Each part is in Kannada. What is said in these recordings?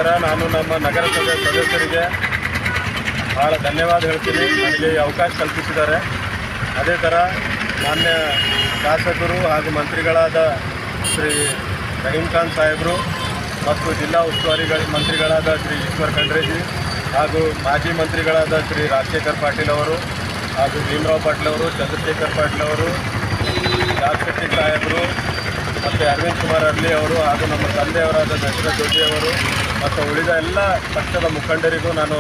ನಮಸ್ಕಾರ. ನಾನು ನಮ್ಮ ನಗರಸಭೆ ಸದಸ್ಯರಿಗೆ ಭಾಳ ಧನ್ಯವಾದ ಹೇಳ್ತೀನಿ, ನನಗೆ ಈ ಅವಕಾಶ ಕಲ್ಪಿಸಿದ್ದಾರೆ. ಅದೇ ಥರ ಮಾನ್ಯ ಶಾಸಕರು ಹಾಗೂ ಮಂತ್ರಿಗಳಾದ ಶ್ರೀ ರಹೀಂ ಖಾನ್ ಸಾಹೇಬರು ಮತ್ತು ಜಿಲ್ಲಾ ಉಸ್ತುವಾರಿ ಮಂತ್ರಿಗಳಾದ ಶ್ರೀ ಈಶ್ವರ್ ಖಂಡ್ರೆಜಿ ಹಾಗೂ ಮಾಜಿ ಮಂತ್ರಿಗಳಾದ ಶ್ರೀ ರಾಜಶೇಖರ್ ಪಾಟೀಲ್ ಅವರು ಹಾಗೂ ಭೀಮರಾವ್ ಪಾಟೀಲ್ ಅವರು, ಚಂದ್ರಶೇಖರ್ ಪಾಟೀಲ್ ಅವರು, ಜಾಗೃತಿ ಸಾಹೇಬರು ಮತ್ತು ಅರವಿಂದ್ ಕುಮಾರ್ ಅರ್ಲಿ ಅವರು ಹಾಗೂ ನಮ್ಮ ತಂದೆಯವರಾದ ದಶರಥ್ ಜೋಶಿ ಅವರು ಮತ್ತು ಉಳಿದ ಎಲ್ಲ ಪಕ್ಷದ ಮುಖಂಡರಿಗೂ ನಾನು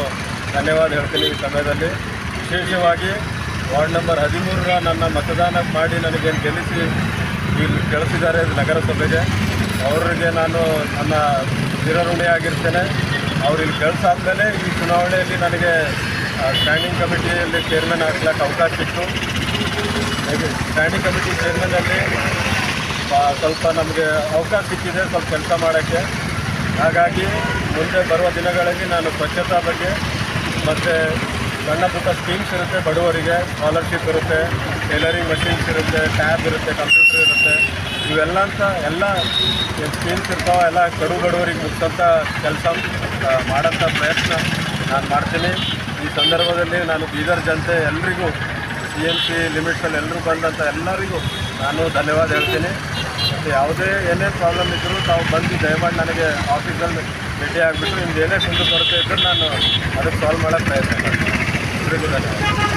ಧನ್ಯವಾದ ಹೇಳ್ತೀನಿ. ಈ ಸಮಯದಲ್ಲಿ ವಿಶೇಷವಾಗಿ ವಾರ್ಡ್ ನಂಬರ್ 13ರ ನನ್ನ ಮತದಾನ ಮಾಡಿ ನನಗೇನು ಗೆಲ್ಲಿಸಿ ಇಲ್ಲಿ ಕಳಿಸಿದ್ದಾರೆ ನಗರಸಭೆಗೆ, ಅವರಿಗೆ ನಾನು ನನ್ನ ಚಿರಋಣಿಯಾಗಿರ್ತೇನೆ. ಅವ್ರು ಇಲ್ಲಿ ಕಳಿಸಾದ್ಮೇಲೆ ಈ ಚುನಾವಣೆಯಲ್ಲಿ ನನಗೆ ಸ್ಟ್ಯಾಂಡಿಂಗ್ ಕಮಿಟಿಯಲ್ಲಿ ಚೇರ್ಮನ್ ಆಗ್ಲಿಕ್ಕೆ ಅವಕಾಶ ಸಿಕ್ತು. ಸ್ಟ್ಯಾಂಡಿಂಗ್ ಕಮಿಟಿ ಚೇರ್ಮನಲ್ಲಿ ಸ್ವಲ್ಪ ನಮಗೆ ಅವಕಾಶ ಸಿಕ್ಕಿದೆ ಸ್ವಲ್ಪ ಕೆಲಸ ಮಾಡೋಕ್ಕೆ. ಹಾಗಾಗಿ ಮುಂದೆ ಬರುವ ದಿನಗಳಲ್ಲಿ ನಾನು ಸ್ವಚ್ಛತಾ ಬಗ್ಗೆ ಮತ್ತು ಸಣ್ಣ ಪುಟ್ಟ ಸ್ಕೀಮ್ಸ್ ಇರುತ್ತೆ, ಬಡವರಿಗೆ ಸ್ಕಾಲರ್ಶಿಪ್ ಇರುತ್ತೆ, ಟೈಲರಿಂಗ್ ಮಷೀನ್ಸ್ ಇರುತ್ತೆ, ಟ್ಯಾಬ್ ಇರುತ್ತೆ, ಕಂಪ್ಯೂಟರ್ ಇರುತ್ತೆ, ಇವೆಲ್ಲ ಎಲ್ಲ ಸ್ಕೀಮ್ಸ್ ಇರ್ತಾವೆ, ಎಲ್ಲ ಕಡು ಬಡವರಿಗೆ ಮುಗಿಸೋಂಥ ಕೆಲಸ ಮಾಡೋಂಥ ಪ್ರಯತ್ನ ನಾನು ಮಾಡ್ತೀನಿ. ಈ ಸಂದರ್ಭದಲ್ಲಿ ನಾನು ಬೀದರ್ ಜನತೆ ಎಲ್ರಿಗೂ CMC ಲಿಮಿಟ್ಸಲ್ಲಿ ಎಲ್ಲರೂ ಬಂದಂಥ ಎಲ್ಲರಿಗೂ ನಾನು ಧನ್ಯವಾದ ಹೇಳ್ತೀನಿ. ಮತ್ತು ಯಾವುದೇ ಏನೇ ಪ್ರಾಬ್ಲಮ್ ಇದ್ದರೂ ತಾವು ಬಂದು ದಯಮಾಡಿ ನನಗೆ ಆಫೀಸಲ್ಲಿ ಭೇಟಿ ಆಗಿಬಿಟ್ಟು ನಿಮ್ದು ಏನೇ ಕುಂದು ಕೊರತೆ ಇದ್ದರೂ ನಾನು ಅದಕ್ಕೆ ಸಾಲ್ವ್ ಮಾಡೋಕ್ಕೆ ಪ್ರಯತ್ನ ಮಾಡ್ತೀನಿ. ಎಲ್ರಿಗೂ ಧನ್ಯವಾದ.